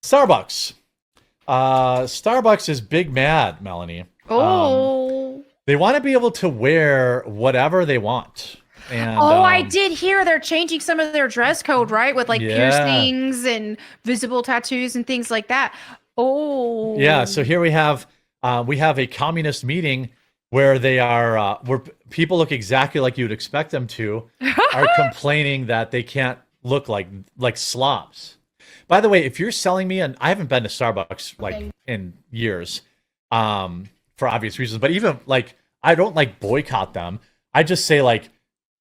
Starbucks. Starbucks is big mad, Melonie. Oh. They want to be able to wear whatever they want. And, I did hear they're changing some of their dress code, right? With like yeah. piercings and visible tattoos and things like that. Oh. Yeah, so here we have a communist meeting where they are where people look exactly like you would expect them to, are complaining that they can't look like slobs. By the way, if you're selling me, and I haven't been to Starbucks like in years, for obvious reasons, but even like I don't like boycott them. I just say like,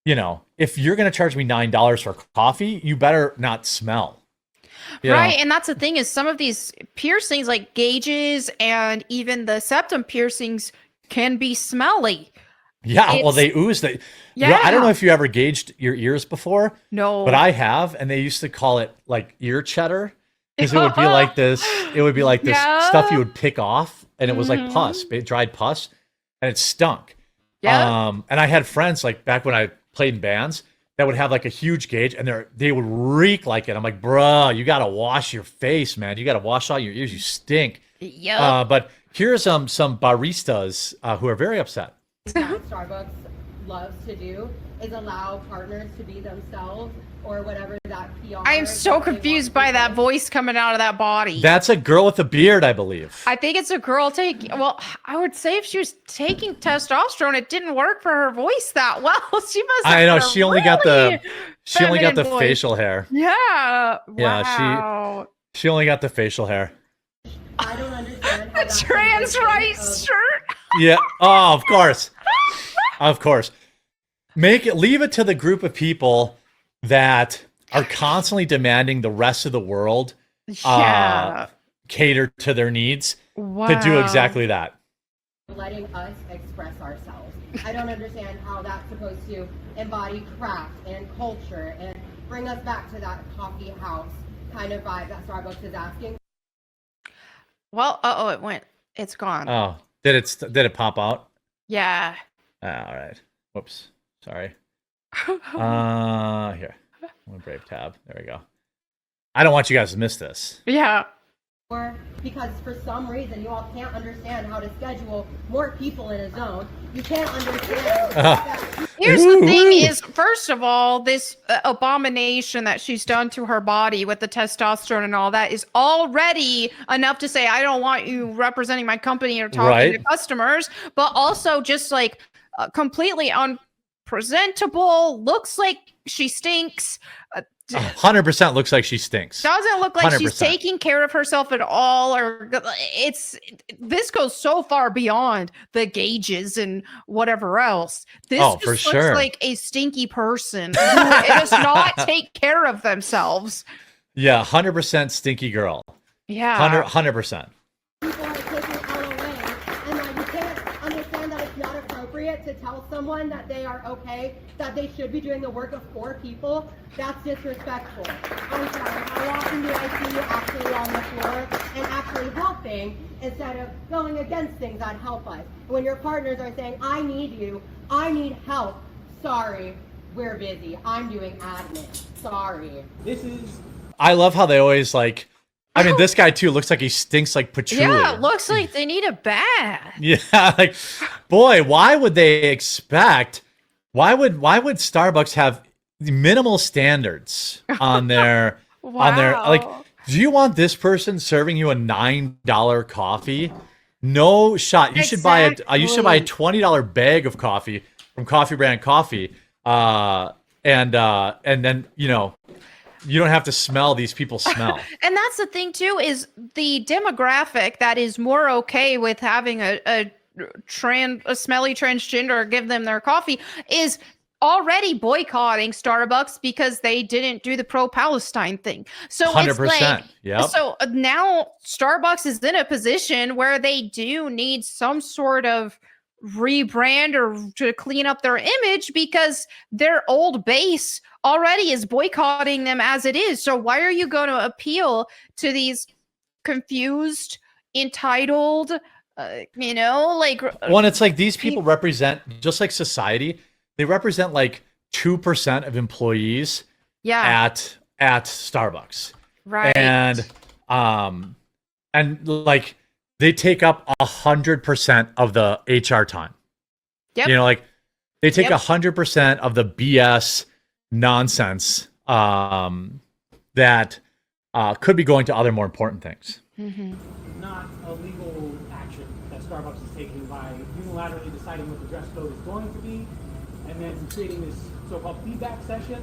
you know, if you're gonna charge me $9 for coffee, you better not smell. Right, and that's the thing is some of these piercings, like gauges and even the septum piercings, can be smelly. Yeah, well, they ooze. Yeah. I don't know if you ever gauged your ears before. No. But I have, and they used to call it like ear cheddar because it would be like this. It would be like this stuff you would pick off, and it was like pus, dried pus, and it stunk. Yeah. And I had friends like back when I played in bands that would have like a huge gauge, and they would reek like it. I'm like, bruh, you gotta wash your face, man. You gotta wash all your ears. You stink. Yeah. But here's some baristas who are very upset. What Starbucks loves to do is allow partners to be themselves or whatever that PR. I am so confused by that voice coming out of that body. That's a girl with a beard, I believe. I think it's a girl taking. Well, I would say if she was taking testosterone, it didn't work for her voice that well. She must. I know have she only got the facial hair. Yeah. Yeah. Wow. She only got the facial hair. I don't understand how that's Trans rights shirt. Yeah. Oh, of course. Of course. Leave it to the group of people that are constantly demanding the rest of the world cater to their needs to do exactly that. Letting us express ourselves. I don't understand how that's supposed to embody craft and culture and bring us back to that coffee house kind of vibe that Starbucks is asking. Well, it went. It's gone. Oh, did it pop out? Yeah. All right. Whoops. Sorry. Here. I'm gonna Brave tab. There we go. I don't want you guys to miss this. Yeah. Or because for some reason you all can't understand how to schedule more people in a zone. You can't understand. Here's the thing is, first of all, this abomination that she's done to her body with the testosterone and all that is already enough to say, I don't want you representing my company or talking to customers, but also just like completely unpresentable, looks like she stinks. 100% looks like she stinks. Doesn't look like 100%. She's taking care of herself at all, or this goes so far beyond the gauges and whatever else. This just looks like a stinky person who does not take care of themselves. Yeah, 100% stinky girl. Yeah, 100%. People are taking it all away, and you can't understand that it's not appropriate to tell someone that they are okay, that they should be doing the work of 4 people. That's disrespectful. I'm sorry, how often do I see you actually on the floor and actually helping instead of going against things that help us? When your partners are saying, I need you, I need help. Sorry, we're busy. I'm doing admin. Sorry. I love how they always like, I mean, this guy too looks like he stinks like patchouli. Yeah, it looks like they need a bath. Yeah, like, boy, why would Starbucks have minimal standards on their like, do you want this person serving you a $9 coffee? No shot. You should buy a $20 bag of coffee from Coffee Brand Coffee. And then, you know, you don't have to smell these people smell. And that's the thing too, is the demographic that is more okay with having a smelly transgender give them their coffee is already boycotting Starbucks because they didn't do the pro-Palestine thing. So 100%. It's like, so now Starbucks is in a position where they do need some sort of rebrand or to clean up their image because their old base already is boycotting them as it is. So why are you going to appeal to these confused, entitled, Well, it's like these people represent, just like society, they represent like 2% of employees at Starbucks. Right. And And like they take up 100% of the HR time. Yep. You know, like they take Yep. 100% of the BS nonsense that could be going to other more important things. Not a legal action that Starbucks is taking by unilaterally deciding what the dress code is going to be, and then creating this so-called feedback session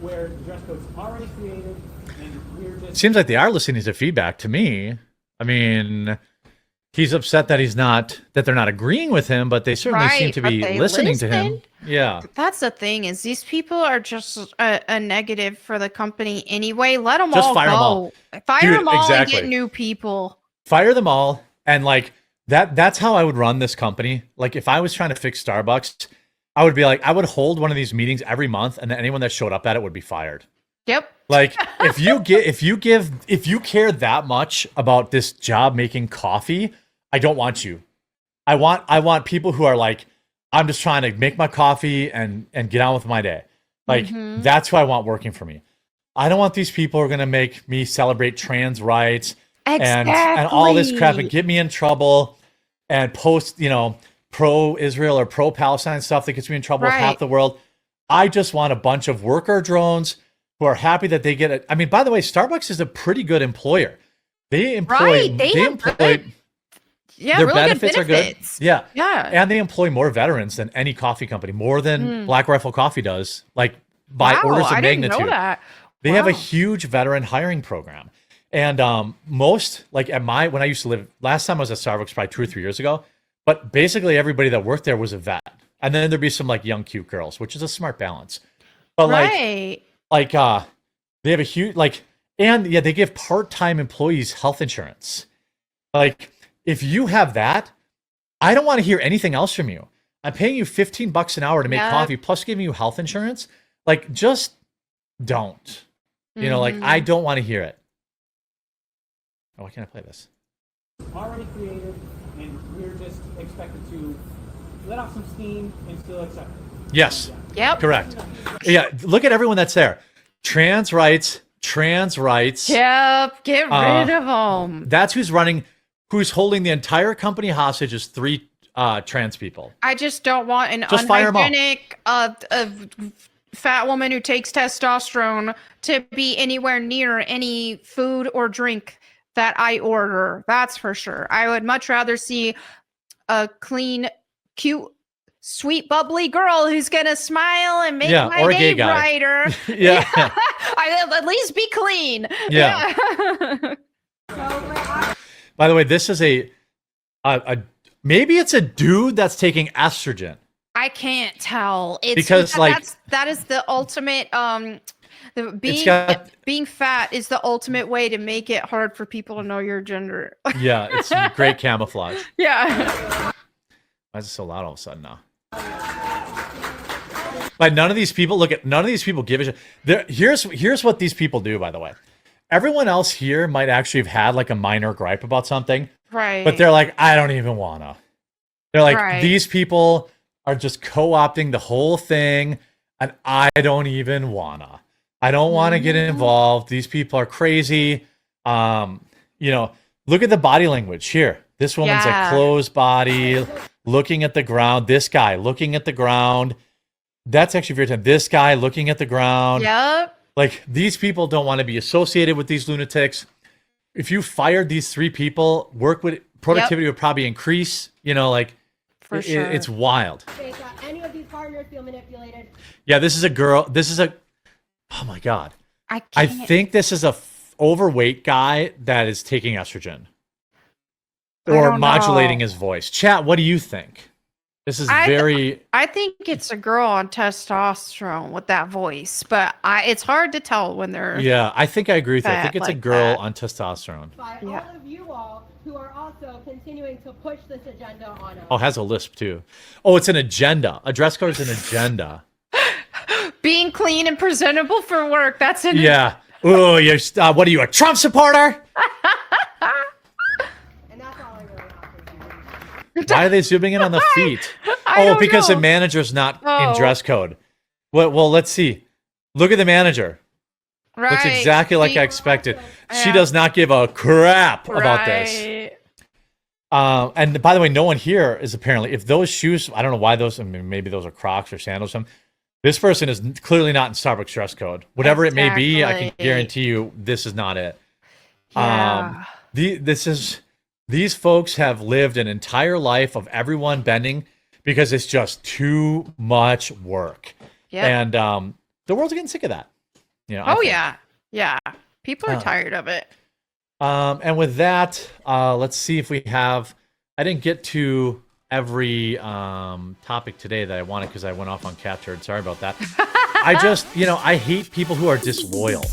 where the dress code's already created, and we're just... Seems like they are listening to feedback to me. I mean, he's upset that they're not agreeing with him, but they certainly seem Right, to but be they listening to him. listen. Yeah. That's the thing is these people are just a negative for the company anyway. Let them Just all fire 'em go. all. Fire Dude, them all exactly. and get new people. Fire them all. And like that's how I would run this company. Like if I was trying to fix Starbucks, I would be like, I would hold one of these meetings every month, and then anyone that showed up at it would be fired. Yep. Like if you care that much about this job making coffee, I don't want you. I want people who are like, I'm just trying to make my coffee and get on with my day. Like that's who I want working for me. I don't want these people who are gonna make me celebrate trans rights and all this crap and get me in trouble and post, pro-Israel or pro-Palestine stuff that gets me in trouble with half Right. the world. I just want a bunch of worker drones who are happy that they get it. I mean, by the way, Starbucks is a pretty good employer. They employ, Right, they have employ, good- Yeah, their really benefits good are good. benefits. Yeah. Yeah. And they employ more veterans than any coffee company, more than Black Rifle Coffee does, like by Wow, orders of I didn't magnitude. know that. They have a Wow. huge veteran hiring program. And most, like when I used to live, last time I was at Starbucks probably 2 or 3 years ago, but basically everybody that worked there was a vet. And then there'd be some like young, cute girls, which is a smart balance. But Right. they have a huge, and yeah, they give part-time employees health insurance. Like, if you have that, I don't want to hear anything else from you. I'm paying you $15 an hour to make Yep. coffee, plus giving you health insurance. Like, just don't. I don't want to hear it. Oh, why can't I play this? already created, and we're just expected to let off some steam and still accept it. Yes, Yep. correct. Yeah, look at everyone that's there. Trans rights. Yep. Get rid of them. That's who's holding the entire company hostage is 3 trans people. I just don't want an Just fire 'em all. unhygienic fat woman who takes testosterone to be anywhere near any food or drink that I order. That's for sure. I would much rather see a clean, cute, sweet, bubbly girl who's gonna smile and make Yeah, my or a gay day guy. brighter. Yeah. I at least be clean. Yeah. By the way, this is a maybe it's a dude that's taking estrogen. I can't tell. It's Because, that is the ultimate got- being fat is the ultimate way to make it hard for people to know your gender. Yeah, it's great camouflage. Yeah. Why is it so loud all of a sudden now? But none of these people give a shit. Here's what these people do, by the way. Everyone else here might actually have had like a minor gripe about something, Right. but they're like, I don't even wanna. They're like, Right. these people are just co-opting the whole thing, and I don't even wanna. I don't want to get involved. These people are crazy. Look at the body language here. This woman's Yeah. like closed body, looking at the ground. This guy looking at the ground. That's actually very time. This guy looking at the ground. Yep. Like, these people don't want to be associated with these lunatics. If you fired these 3 people, productivity would probably increase. For sure. It's wild. That any of these partners feel manipulated. Yeah, this is a girl. Oh my God. I I can't. think this is a overweight guy that is taking estrogen I or don't modulating know. his voice. Chat, what do you think? This is very. I think it's a girl on testosterone with that voice, but it's hard to tell when they're. Yeah, I think I agree with you. I Fat think it's a like girl that. on testosterone. By Yeah. all of you all who are also continuing to push this agenda on us. Oh, has a lisp too. Oh, it's an agenda. A dress code is an agenda. Being clean and presentable for work. That's an. Yeah. Oh, you're. What are you, a Trump supporter? And that's all I really offer. Why are they zooming in on the feet? I don't because the know. manager's not Oh. in dress code. Well, let's see. Look at the manager. Right. Looks exactly like I expected. She does not give a crap about this. And by the way, no one here is apparently, if those shoes, I don't know why those, I mean, maybe those are Crocs or sandals. This person is clearly not in Starbucks dress code. Whatever it may be, I can guarantee you this is not it. Yeah. These folks have lived an entire life of everyone bending because it's just too much work. Yep. And the world's getting sick of that. You know, I think. Yeah. People are tired of it. And with that, let's see if we have. I didn't get to every topic today that I wanted because I went off on cat turd. Sorry about that. I just, I hate people who are disloyal.